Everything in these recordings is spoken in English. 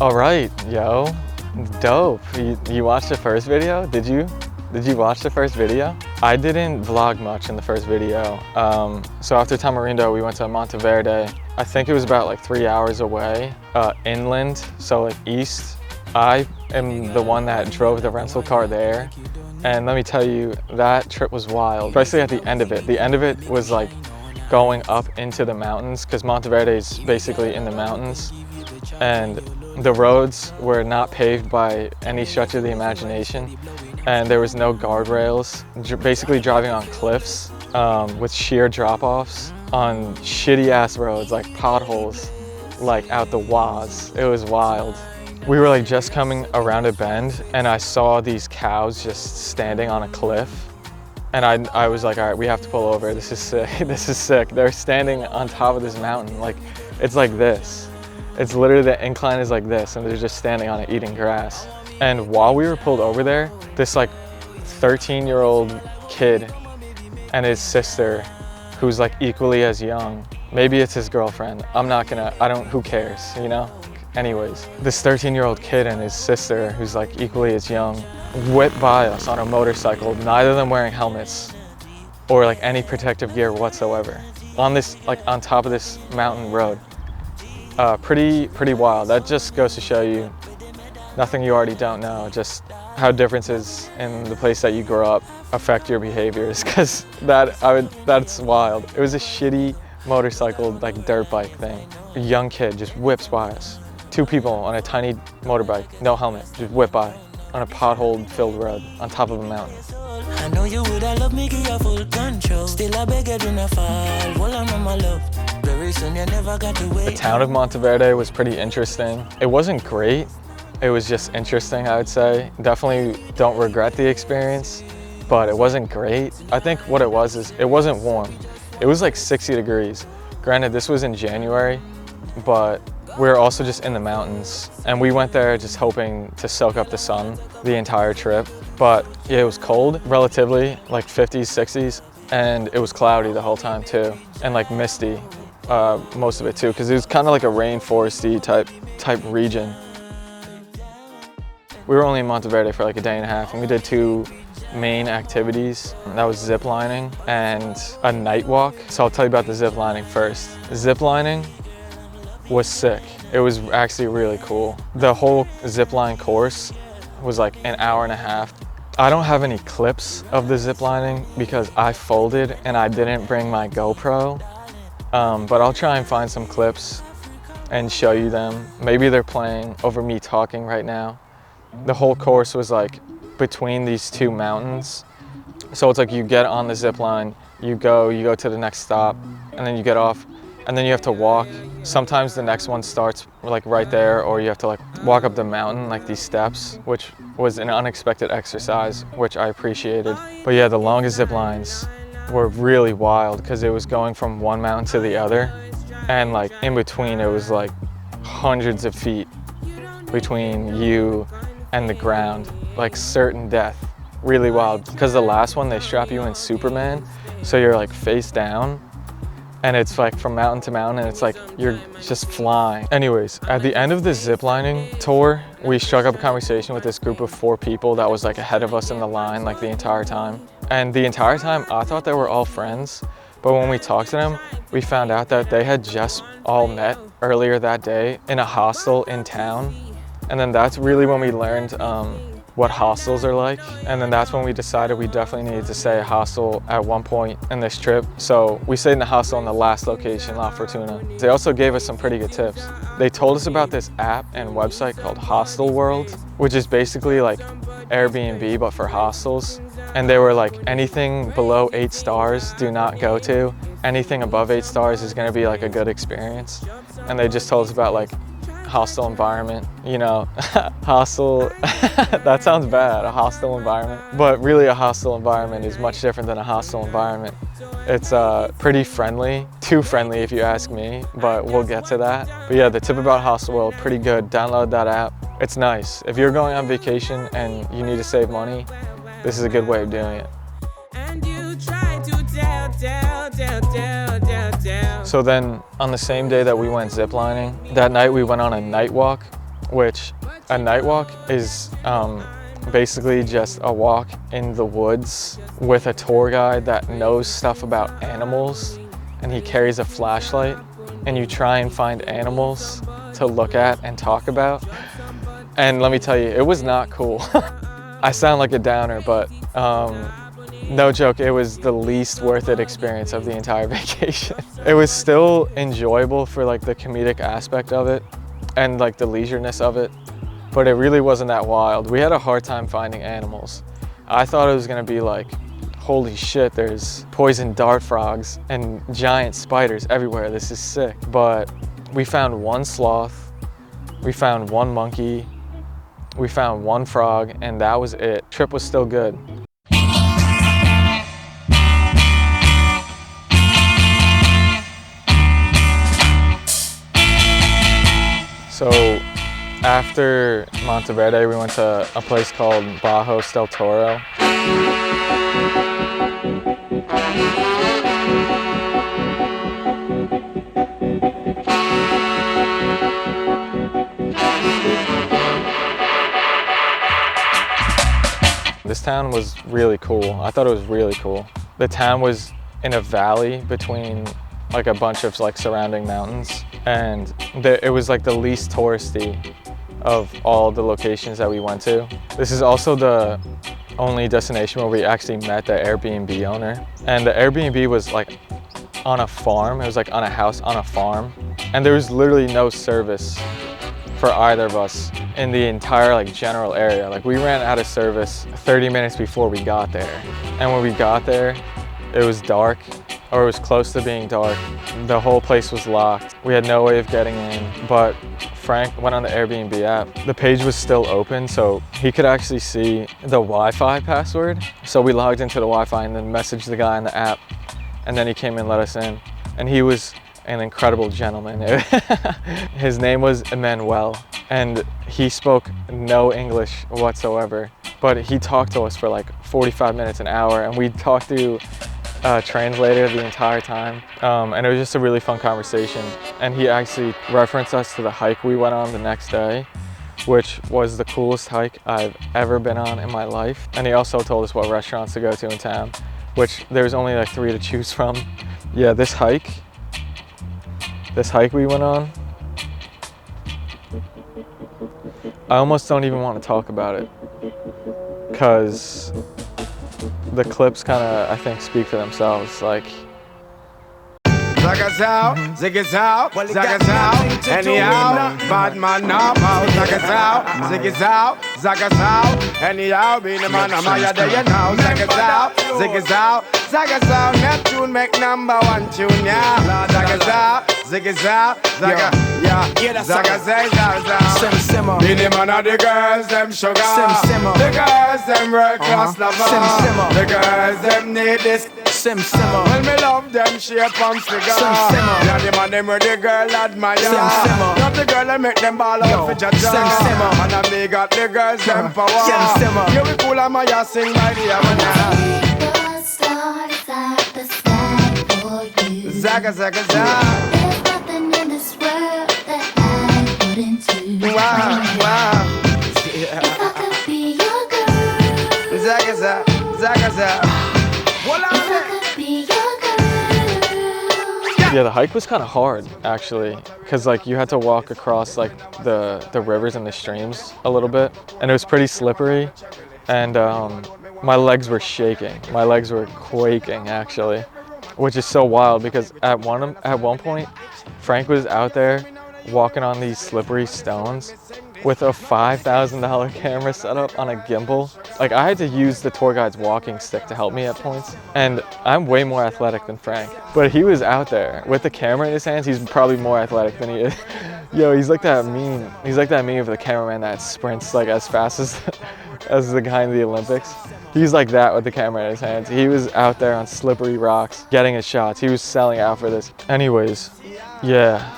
All right, yo, dope. You watched the first video? Did you watch the first video? I didn't vlog much in the first video. So after Tamarindo, we went to Monteverde. I think it was about like 3 hours away, inland, so like east. I am the one that drove the rental car there. And let me tell you, that trip was wild, especially at the end of it. The end of it was like going up into the mountains, because Monteverde is basically in the mountains. And the roads were not paved by any stretch of the imagination. And there was no guardrails, basically driving on cliffs with sheer drop-offs on shitty ass roads, like potholes, like out the waz. It was wild. We were like just coming around a bend and I saw these cows just standing on a cliff. And I was like, all right, we have to pull over. This is sick. This is sick. They're standing on top of this mountain. Like, it's like this. It's literally, the incline is like this and they're just standing on it eating grass. And while we were pulled over there, this like 13-year-old kid and his sister, who's like equally as young, maybe it's his girlfriend, who cares, you know? Anyways, this 13-year-old kid and his sister, who's like equally as young, whipped by us on a motorcycle, neither of them wearing helmets or like any protective gear whatsoever, on this, like on top of this mountain road. Pretty wild. That just goes to show you nothing you already don't know, just how differences in the place that you grow up affect your behaviors, because that's wild. It was a shitty motorcycle, like dirt bike thing. A young kid just whips by us. Two people on a tiny motorbike, no helmet, just whip by on a pothole-filled road on top of a mountain. I know you would have loved me, give you full control. Still I beg you do not fall. Hold on, my love. Very soon you never got to wait. The town of Monteverde was pretty interesting. It wasn't great. It was just interesting, I would say. Definitely don't regret the experience, but it wasn't great. I think what it was is it wasn't warm. It was like 60 degrees. Granted, this was in January, but we were also just in the mountains. And we went there just hoping to soak up the sun the entire trip. But yeah, it was cold, relatively, like 50s, 60s. And it was cloudy the whole time too. And like misty, most of it too, because it was kind of like a rainforesty type region. We were only in Monteverde for like a day and a half, and we did two main activities. That was zip lining and a night walk. So I'll tell you about the zip lining first. Zip lining was sick. It was actually really cool. The whole zip line course was like an hour and a half. I don't have any clips of the zip lining because I folded and I didn't bring my GoPro, but I'll try and find some clips and show you them. Maybe they're playing over me talking right now. The whole course was like between these two mountains. So it's like you get on the zip line, you go to the next stop, and then you get off, and then you have to walk. Sometimes the next one starts like right there, or you have to like walk up the mountain, like these steps, which was an unexpected exercise, which I appreciated. But yeah, the longest zip lines were really wild because it was going from one mountain to the other, and like in between it was like hundreds of feet between you and the ground, like certain death. Really wild, because the last one they strap you in Superman, so you're like face down, and it's like from mountain to mountain, and it's like you're just flying. Anyways, at the end of the ziplining tour, we struck up a conversation with this group of 4 people that was like ahead of us in the line like the entire time. And the entire time I thought they were all friends, but when we talked to them, we found out that they had just all met earlier that day in a hostel in town. And then that's really when we learned what hostels are like. And then that's when we decided we definitely needed to stay at a hostel at one point in this trip. So we stayed in the hostel in the last location, La Fortuna. They also gave us some pretty good tips. They told us about this app and website called Hostel World, which is basically like Airbnb, but for hostels. And they were like, anything below 8 stars, do not go to. Anything above 8 stars is gonna be like a good experience. And they just told us about like hostile environment, you know, hostile, that sounds bad, a hostile environment. But really a hostile environment is much different than a hostile environment. It's pretty friendly, too friendly if you ask me, but we'll get to that. But yeah, the tip about Hostel World, pretty good. Download that app. It's nice. If you're going on vacation and you need to save money, this is a good way of doing it. And you try to So then on the same day that we went ziplining, that night we went on a night walk which a night walk is basically just a walk in the woods with a tour guide that knows stuff about animals, and he carries a flashlight, and you try and find animals to look at and talk about. And let me tell you, it was not cool. I sound like a downer, but no joke, it was the least worth it experience of the entire vacation. It was still enjoyable for like the comedic aspect of it and like the leisureness of it, but it really wasn't that wild. We had a hard time finding animals. I thought it was gonna be like, holy shit, there's poison dart frogs and giant spiders everywhere, this is sick. But we found one sloth, we found one monkey, we found one frog, and that was it. Trip was still good. So after Monteverde, we went to a place called Bajos Del Toro. This town was really cool. I thought it was really cool. The town was in a valley between like a bunch of like surrounding mountains, and it was like the least touristy of all the locations that we went to. This is also the only destination where we actually met the Airbnb owner. And the Airbnb was like on a farm. It was like on a house on a farm. And there was literally no service for either of us in the entire like general area. Like we ran out of service 30 minutes before we got there. And when we got there, it was dark, or it was close to being dark. The whole place was locked. We had no way of getting in, but Frank went on the Airbnb app. The page was still open, so he could actually see the Wi-Fi password. So we logged into the Wi-Fi and then messaged the guy in the app, and then he came and let us in. And he was an incredible gentleman. His name was Emmanuel, and he spoke no English whatsoever, but he talked to us for like 45 minutes, an hour, and we talked through a translator the entire time, and it was just a really fun conversation. And he actually referenced us to the hike we went on the next day, which was the coolest hike I've ever been on in my life. And he also told us what restaurants to go to in town, which there's only like 3 to choose from. Yeah, this hike we went on, I almost don't even want to talk about it, because the clips kind of, I think, speak for themselves. Like, Zagas out, ziggas out, zagas out, anyhow, bad man now, zagas out, ziggas out, zagas out, anyhow, be the man of my day now, zagas out, ziggas out, zagas out, Neptune make #1 tune, yeah, zagas out, ziggas out, zaga, yeah, zagas out, simmer, be the man of the girls, them sugar, the girls, them world class lover, the girls, them need this. Simmer. Well, me love them shape and figure. Yeah, the man them where the girl admire. Not the girl that make them ball out for jaja. And I me got the girls them power. Yeah, we cool and Maya sing by the Havana. Zaga, zaga, zaga. There's nothing in this world that I wouldn't do. Wow. If I could be your girl. Zaga, zaga, zaga, zaga. yeah, the hike was kind of hard actually, because like you had to walk across like the rivers and the streams a little bit, and it was pretty slippery, and my legs were shaking. My legs were quaking actually, which is so wild because at one point Frank was out there walking on these slippery stones with a $5,000 camera set up on a gimbal. Like, I had to use the tour guide's walking stick to help me at points. And I'm way more athletic than Frank, but he was out there with the camera in his hands. He's probably more athletic than he is. Yo, he's like that meme. He's like that meme of the cameraman that sprints like as fast as the guy in the Olympics. He's like that with the camera in his hands. He was out there on slippery rocks, getting his shots. He was selling out for this. Anyways, yeah,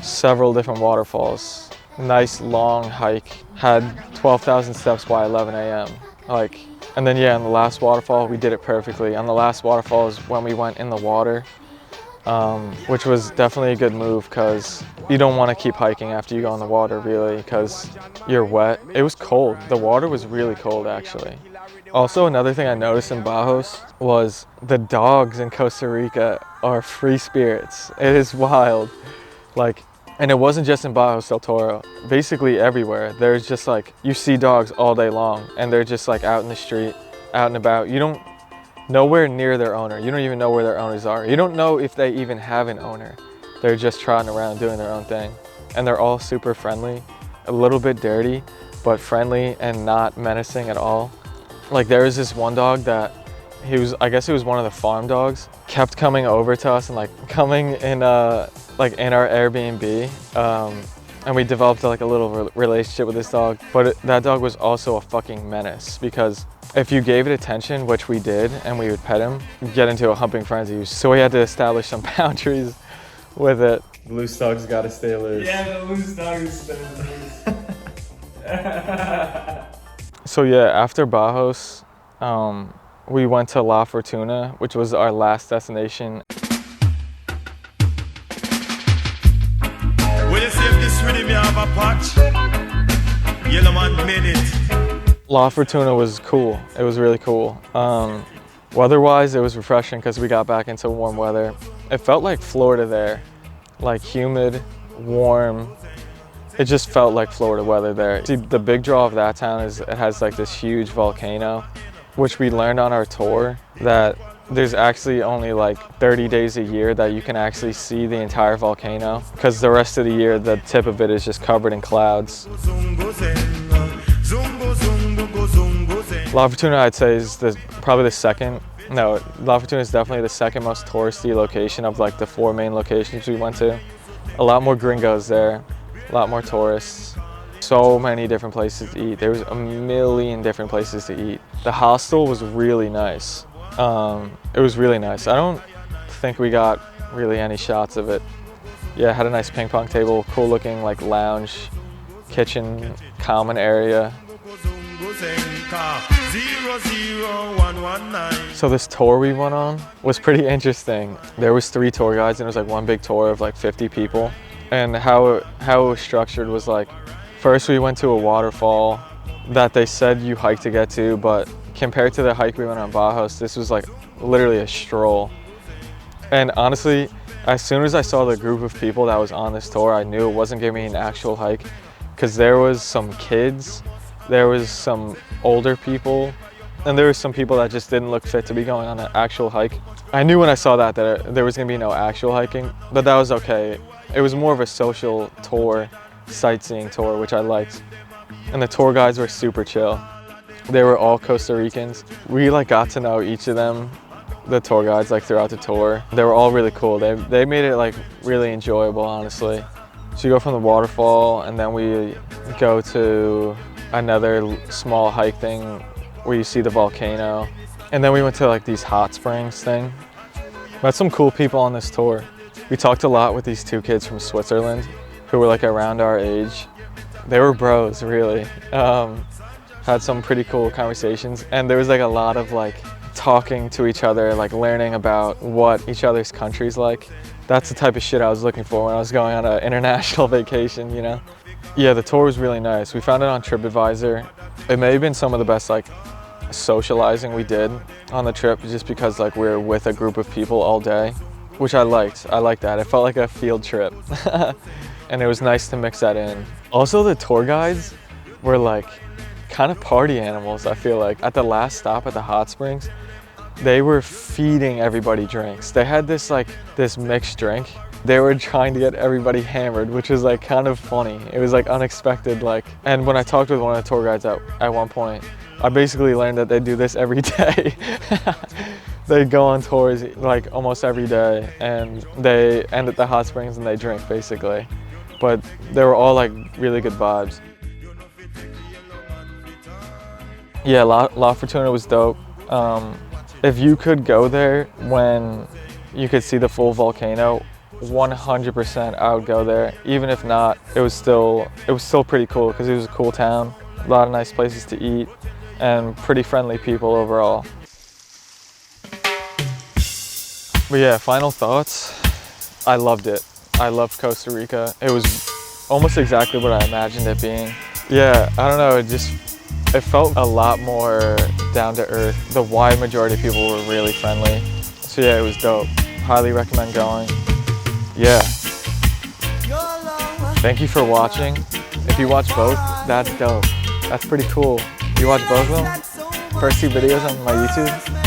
several different waterfalls. Nice long hike, had 12,000 steps by 11 a.m. Like, and then yeah, on the last waterfall, we did it perfectly. On the last waterfall is when we went in the water, which was definitely a good move because you don't want to keep hiking after you go in the water really because you're wet. It was cold. The water was really cold actually. Also, another thing I noticed in Bajos was the dogs in Costa Rica are free spirits. It is wild. Like, and it wasn't just in Bajos Del Toro. Basically everywhere, there's just like, you see dogs all day long and they're just like out in the street, out and about. You don't, nowhere near their owner. You don't even know where their owners are. You don't know if they even have an owner. They're just trotting around doing their own thing. And they're all super friendly, a little bit dirty, but friendly and not menacing at all. Like there was this one dog that I guess he was one of the farm dogs, kept coming over to us and like coming in like in our Airbnb. And we developed like a little relationship with this dog, but that dog was also a fucking menace because if you gave it attention, which we did, and we would pet him, you'd get into a humping frenzy. So we had to establish some boundaries with it. The loose dog's gotta stay loose. Yeah, the loose dog is staying loose. So yeah, after Bajos, we went to La Fortuna, which was our last destination. Will you see if this rhythm you have a patch? Yellow man made it. La Fortuna was cool. It was really cool. Weather-wise, it was refreshing because we got back into warm weather. It felt like Florida there, like humid, warm. It just felt like Florida weather there. See, the big draw of that town is it has like this huge volcano, which we learned on our tour that there's actually only like 30 days a year that you can actually see the entire volcano because the rest of the year the tip of it is just covered in clouds. La Fortuna I'd say is probably the second. No, La Fortuna is definitely the second most touristy location of like the 4 main locations we went to. A lot more gringos there, a lot more tourists. So many different places to eat. There was a million different places to eat. The hostel was really nice. It was really nice. I don't think we got really any shots of it. Yeah, it had a nice ping pong table, cool looking like lounge, kitchen, common area. So this tour we went on was pretty interesting. There was 3 tour guides and it was like one big tour of like 50 people. And how it was structured was like, first we went to a waterfall that they said you hike to get to, but compared to the hike we went on Bajos, this was like literally a stroll. And honestly, as soon as I saw the group of people that was on this tour, I knew it wasn't giving me an actual hike because there was some kids, there was some older people, and there was some people that just didn't look fit to be going on an actual hike. I knew when I saw that there was gonna be no actual hiking, but that was okay. It was more of a social tour, sightseeing tour, which I liked. And the tour guides were super chill. They were all Costa Ricans. We like got to know each of them, the tour guides, like throughout the tour. They were all really cool. They made it like really enjoyable, honestly. So you go from the waterfall and then we go to another small hike thing where you see the volcano. And then we went to like these hot springs thing. Met some cool people on this tour. We talked a lot with these 2 kids from Switzerland who were like around our age. They were bros, really. Had some pretty cool conversations, and there was like a lot of like talking to each other, like learning about what each other's country's like. That's the type of shit I was looking for when I was going on an international vacation, you know? Yeah, the tour was really nice. We found it on TripAdvisor. It may have been some of the best like socializing we did on the trip just because like we were with a group of people all day, which I liked. I liked that. It felt like a field trip. And it was nice to mix that in. Also, the tour guides were like kind of party animals, I feel like. At the last stop at the hot springs, they were feeding everybody drinks. They had this mixed drink. They were trying to get everybody hammered, which was like kind of funny. It was like unexpected, like, and when I talked with one of the tour guides at one point, I basically learned that they do this every day. They go on tours like almost every day and they end at the hot springs and they drink basically. But they were all like really good vibes. Yeah, La Fortuna was dope. If you could go there when you could see the full volcano, 100% I would go there. Even if not, it was still pretty cool because it was a cool town, a lot of nice places to eat, and pretty friendly people overall. But yeah, final thoughts. I loved it. I loved Costa Rica. It was almost exactly what I imagined it being. Yeah, I don't know, it felt a lot more down to earth. The wide majority of people were really friendly. So yeah, it was dope. Highly recommend going. Yeah. Thank you for watching. If you watch both, that's dope. That's pretty cool. You watch both of them? First 2 videos on my YouTube?